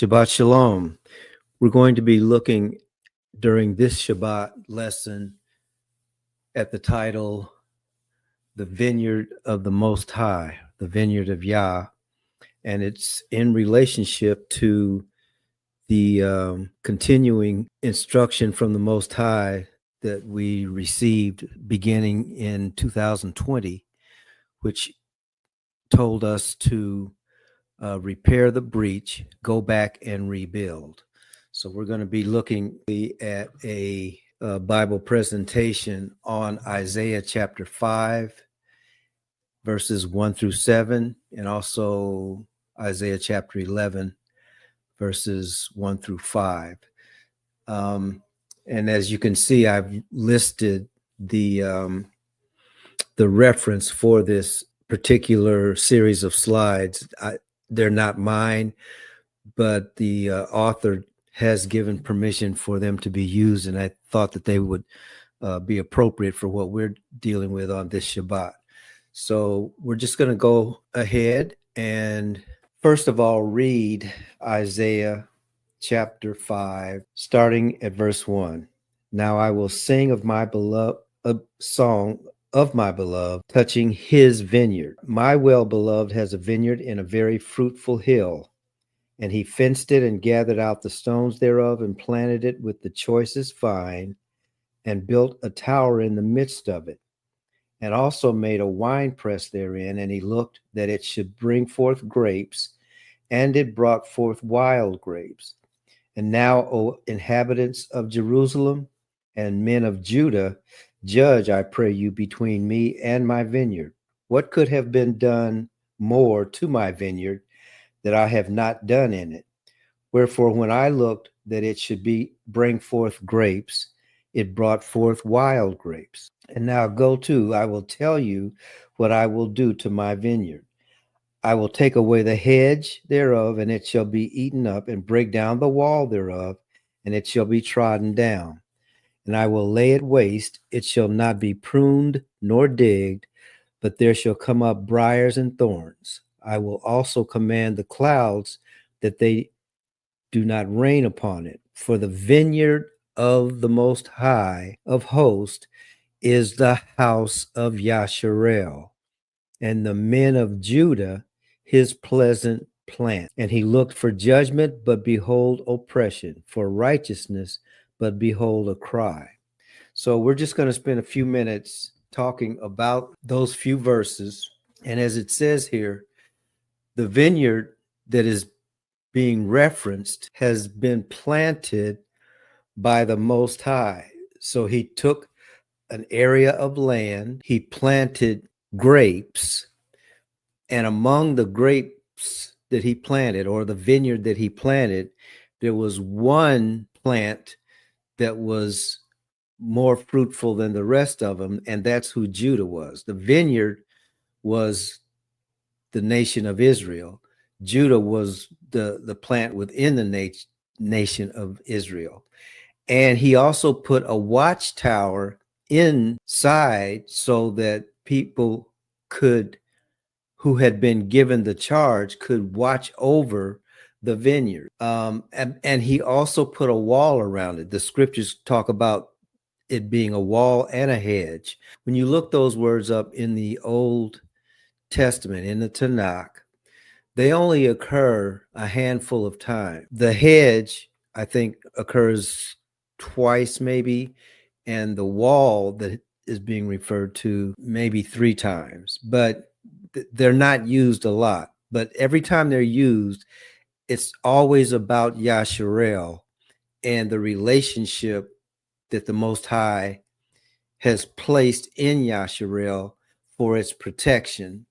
Shabbat Shalom. We're going to be looking during this Shabbat lesson at the title, The Vineyard of the Most High, the Vineyard of Yah, and it's in relationship to the continuing instruction from the Most High that we received beginning in 2020, which told us to repair the breach, go back and rebuild. So we're going to be looking at a Bible presentation on Isaiah chapter 5, verses 1 through 7, and also Isaiah chapter 11, verses 1 through 5. And as you can see, I've listed the reference for this particular series of slides. They're not mine, but the author has given permission for them to be used, and I thought that they would be appropriate for what we're dealing with on this Shabbat. So we're just going to go ahead and first of all read Isaiah chapter 5, starting at verse 1. Now I will sing of my beloved, a song of my beloved, touching his vineyard. My well-beloved has a vineyard in a very fruitful hill, and he fenced it and gathered out the stones thereof and planted it with the choicest vine and built a tower in the midst of it, and also made a winepress therein. And he looked that it should bring forth grapes, and it brought forth wild grapes. And now, O inhabitants of Jerusalem and men of Judah, judge, I pray you, between me and my vineyard. What could have been done more to my vineyard that I have not done in it? Wherefore, when I looked that it should bring forth grapes, it brought forth wild grapes. And now go to, I will tell you what I will do to my vineyard. I will take away the hedge thereof, and it shall be eaten up, and break down the wall thereof, and it shall be trodden down. And I will lay it waste, it shall not be pruned nor digged, but there shall come up briars and thorns. I will also command the clouds that they do not rain upon it. For the vineyard of the Most High of hosts is the house of Yasharel, and the men of Judah his pleasant plant. And he looked for judgment, but behold oppression, for righteousness, but behold a cry. So we're just going to spend a few minutes talking about those few verses. And as it says here, the vineyard that is being referenced has been planted by the Most High. So he took an area of land, he planted grapes, and among the grapes that he planted, or the vineyard that he planted, there was one plant that was more fruitful than the rest of them, and that's who Judah was. The vineyard was the nation of Israel. Judah was the plant within the nation of Israel. And he also put a watchtower inside so that people who had been given the charge could watch over the vineyard. And he also put a wall around it. The scriptures talk about it being a wall and a hedge. When you look those words up in the Old Testament, in the Tanakh, they only occur a handful of times. The hedge, I think, occurs twice maybe, and the wall that is being referred to maybe 3 times, but they're not used a lot. But every time they're used, it's always about Yasharel and the relationship that the Most High has placed in Yasharel for its protection,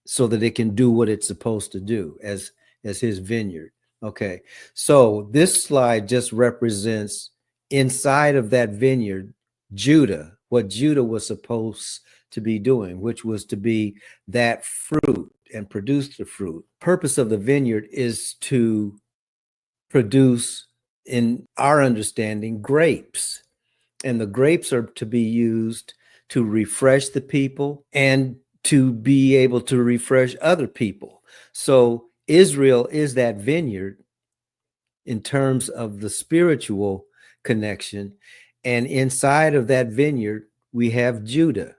so that it can do what it's supposed to do as his vineyard. Okay, so this slide just represents inside of that vineyard, Judah, what Judah was supposed to be doing, which was to be that fruit and produce the fruit. Purpose of the vineyard is to produce, in our understanding, grapes. And the grapes are to be used to refresh the people and to be able to refresh other people. So Israel is that vineyard, in terms of the spiritual connection. And inside of that vineyard, we have Judah.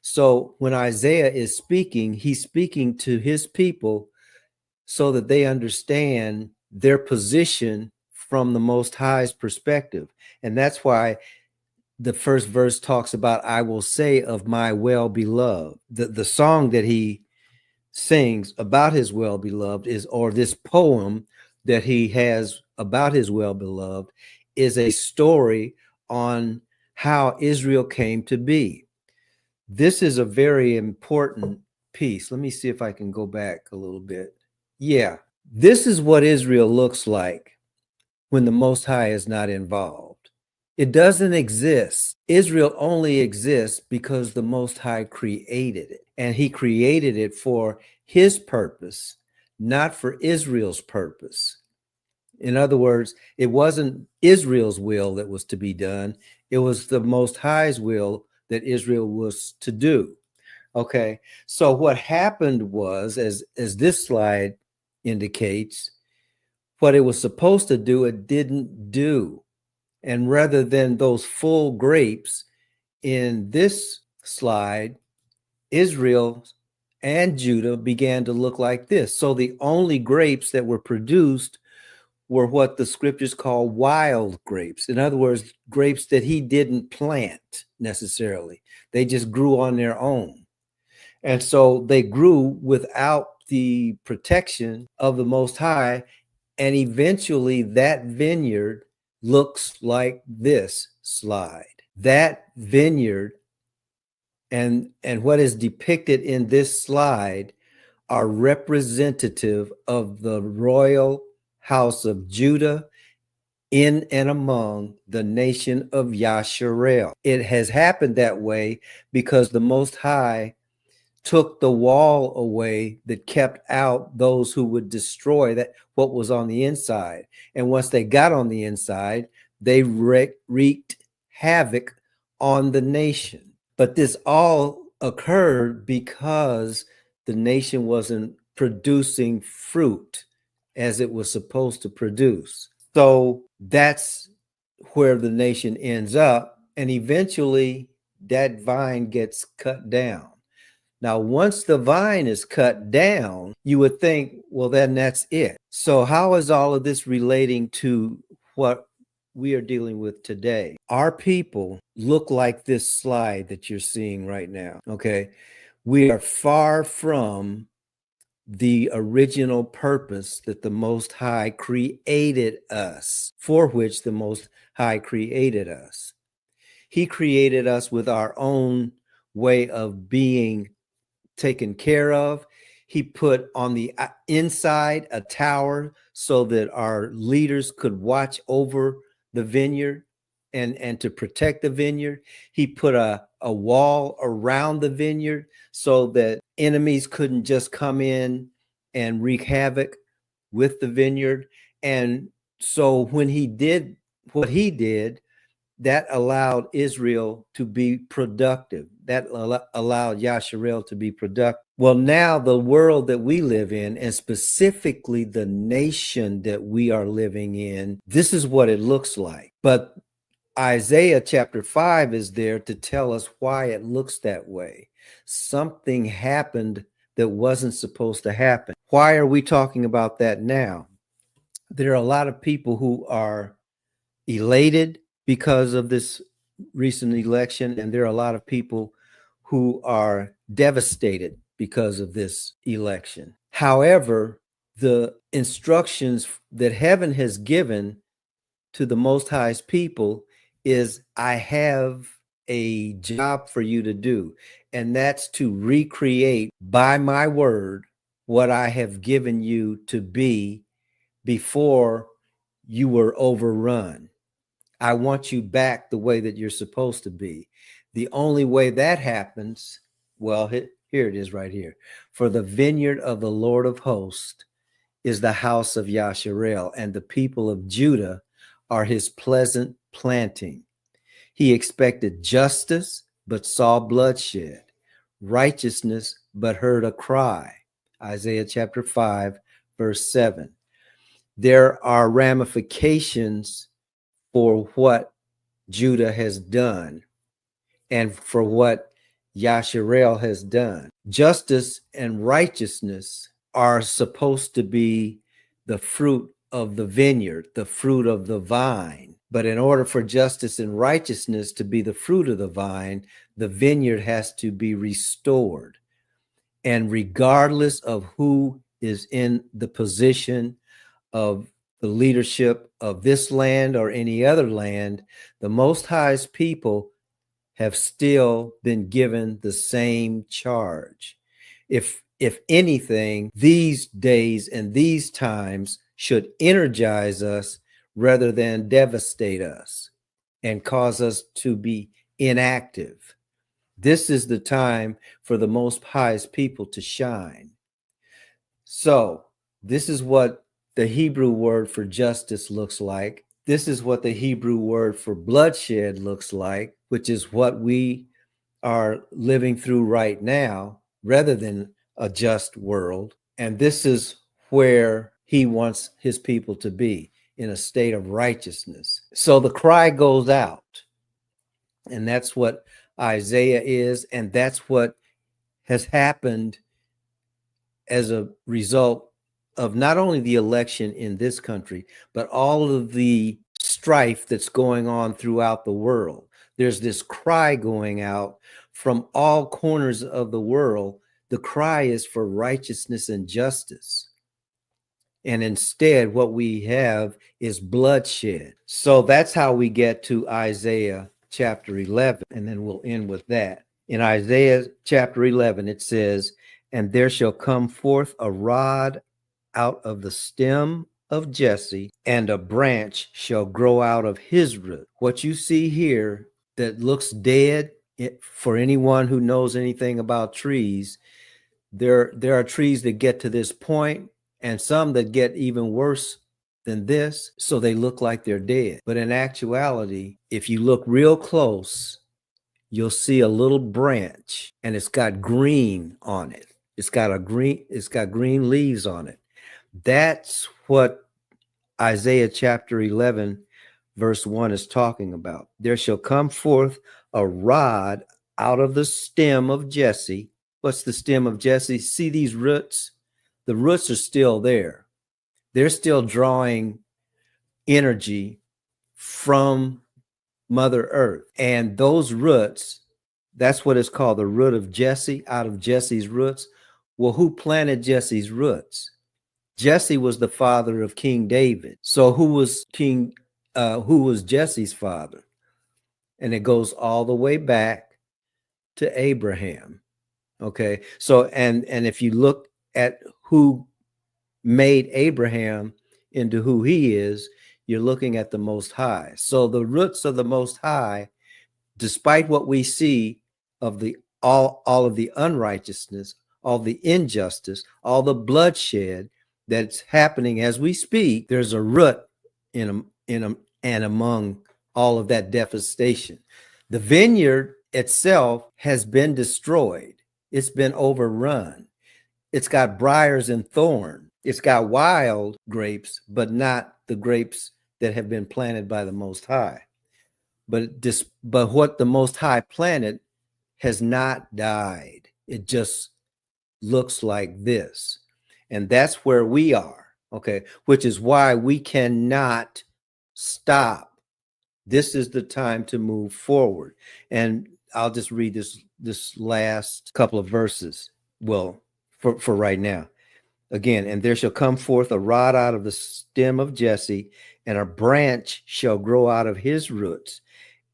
So when Isaiah is speaking, he's speaking to his people so that they understand their position from the Most High's perspective. And that's why the first verse talks about, I will say of my well-beloved. The song that he sings about his well-beloved is, or this poem that he has about his well-beloved, is a story on how Israel came to be. This is a very important piece. Let me see if I can go back a little bit. Yeah, this is what Israel looks like when the Most High is not involved. It doesn't exist. Israel only exists because the Most High created it, and he created it for his purpose, not for Israel's purpose. In other words, it wasn't Israel's will that was to be done. It was the Most High's will that Israel was to do. Okay, so what happened was, as this slide indicates, what it was supposed to do, it didn't do. And rather than those full grapes in this slide, Israel and Judah began to look like this. So the only grapes that were produced were what the scriptures call wild grapes. In other words, grapes that he didn't plant necessarily. They just grew on their own. And so they grew without the protection of the Most High. And eventually that vineyard looks like this slide. That vineyard and what is depicted in this slide are representative of the royal house of Judah in and among the nation of Yasharel. It has happened that way because the Most High took the wall away that kept out those who would destroy that what was on the inside. And once they got on the inside, they wreaked havoc on the nation. But this all occurred because the nation wasn't producing fruit as it was supposed to produce. So that's where the nation ends up. And eventually that vine gets cut down. Now, once the vine is cut down, you would think, well, then that's it. So how is all of this relating to what we are dealing with today? Our people look like this slide that you're seeing right now, okay? We are far from the original purpose that the Most High created us, for which the Most High created us. He created us with our own way of being taken care of. He put on the inside a tower so that our leaders could watch over the vineyard and to protect the vineyard. He put a wall around the vineyard so that enemies couldn't just come in and wreak havoc with the vineyard. And so when he did what he did, that allowed Israel to be productive. That allowed Yasharel to be productive. Well, now the world that we live in, and specifically the nation that we are living in, this is what it looks like. But Isaiah chapter 5 is there to tell us why it looks that way. Something happened that wasn't supposed to happen. Why are we talking about that now? There are a lot of people who are elated because of this recent election, and there are a lot of people who are devastated because of this election. However, the instructions that heaven has given to the Most High's people is, I have a job for you to do, and that's to recreate by my word what I have given you to be before you were overrun. I want you back the way that you're supposed to be. The only way that happens, well, here it is right here. For the vineyard of the Lord of hosts is the house of Yasharel, and the people of Judah are his pleasant planting. He expected justice, but saw bloodshed, righteousness, but heard a cry. Isaiah chapter 5, verse 7. there are ramifications for what Judah has done and for what Yasharel has done. Justice and righteousness are supposed to be the fruit of the vineyard, the fruit of the vine. But in order for justice and righteousness to be the fruit of the vine, the vineyard has to be restored. And regardless of who is in the position of the leadership of this land or any other land, the Most High's people have still been given the same charge. If anything, these days and these times should energize us rather than devastate us and cause us to be inactive. This is the time for the Most High's people to shine. So this is what the Hebrew word for justice looks like. This is what the Hebrew word for bloodshed looks like, which is what we are living through right now, rather than a just world. And this is where he wants his people to be, in a state of righteousness. So the cry goes out, and that's what Isaiah is, and that's what has happened as a result of not only the election in this country, but all of the strife that's going on throughout the world. There's this cry going out from all corners of the world. The cry is for righteousness and justice. And instead, what we have is bloodshed. So that's how we get to Isaiah chapter 11, and then we'll end with that. In Isaiah chapter 11, it says, "And there shall come forth a rod out of the stem of Jesse, and a branch shall grow out of his root." What you see here that looks dead, for anyone who knows anything about trees, there are trees that get to this point, and some that get even worse than this, so they look like they're dead. But in actuality, if you look real close, you'll see a little branch, and it's got green on it. It's got green leaves on it. That's what Isaiah chapter 11, verse 1 is talking about. There shall come forth a rod out of the stem of Jesse. What's the stem of Jesse? See these roots? The roots are still there. They're still drawing energy from Mother Earth. And those roots, that's what it's called, the root of Jesse, out of Jesse's roots. Well, who planted Jesse's roots? Jesse was the father of King David. So who was Jesse's father? And it goes all the way back to Abraham. Okay. So, and if you look at who made Abraham into who he is, you're looking at the Most High. So the roots of the Most High, despite what we see of the all of the unrighteousness, all the injustice, all the bloodshed that's happening as we speak, there's a root in and among all of that devastation. The vineyard itself has been destroyed. It's been overrun. It's got briars and thorn. It's got wild grapes, but not the grapes that have been planted by the Most High. But what the Most High planted has not died. It just looks like this. And that's where we are, okay? Which is why we cannot stop. This is the time to move forward. And I'll just read this last couple of verses. Well, for right now. Again, "And there shall come forth a rod out of the stem of Jesse, and a branch shall grow out of his roots.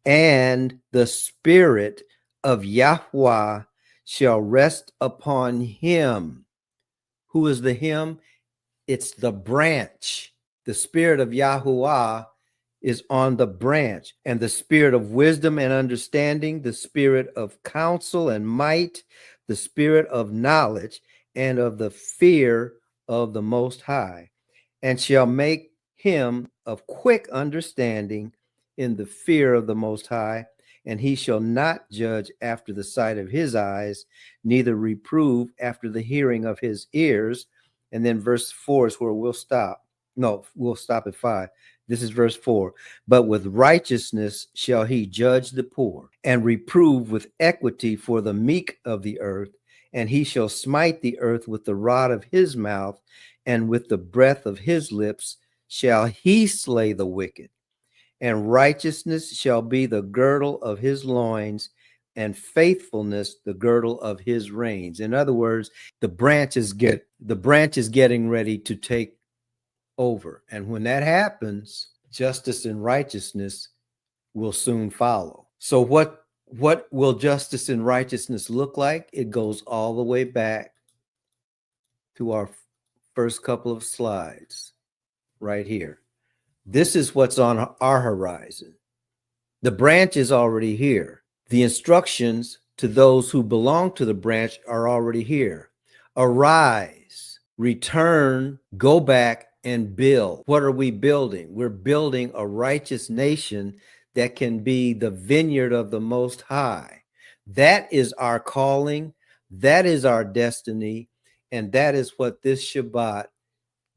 And the spirit of Yahweh shall rest upon him." Who is the him? It's the branch. The spirit of Yahuwah is on the branch. "And the spirit of wisdom and understanding, the spirit of counsel and might, the spirit of knowledge and of the fear of the Most High, and shall make him of quick understanding in the fear of the Most High. And he shall not judge after the sight of his eyes, neither reprove after the hearing of his ears." And then verse 4 is where we'll stop. No, we'll stop at 5. This is verse 4. But with righteousness shall he judge the poor, and reprove with equity for the meek of the earth. And he shall smite the earth with the rod of his mouth, and with the breath of his lips shall he slay the wicked. And righteousness shall be the girdle of his loins, and faithfulness the girdle of his reins. In other words, the branch is getting ready to take over. And when that happens, justice and righteousness will soon follow. So what will justice and righteousness look like? It goes all the way back to our first couple of slides right here. This is what's on our horizon. The branch is already here. The instructions to those who belong to the branch are already here. Arise, return, go back, and build. What are we building? We're building a righteous nation that can be the vineyard of the Most High. That is our calling. That is our destiny. And that is what this Shabbat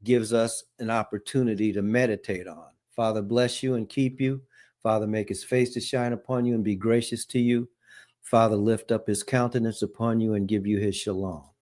gives us an opportunity to meditate on. Father, bless you and keep you. Father, make his face to shine upon you and be gracious to you. Father, lift up his countenance upon you and give you his shalom.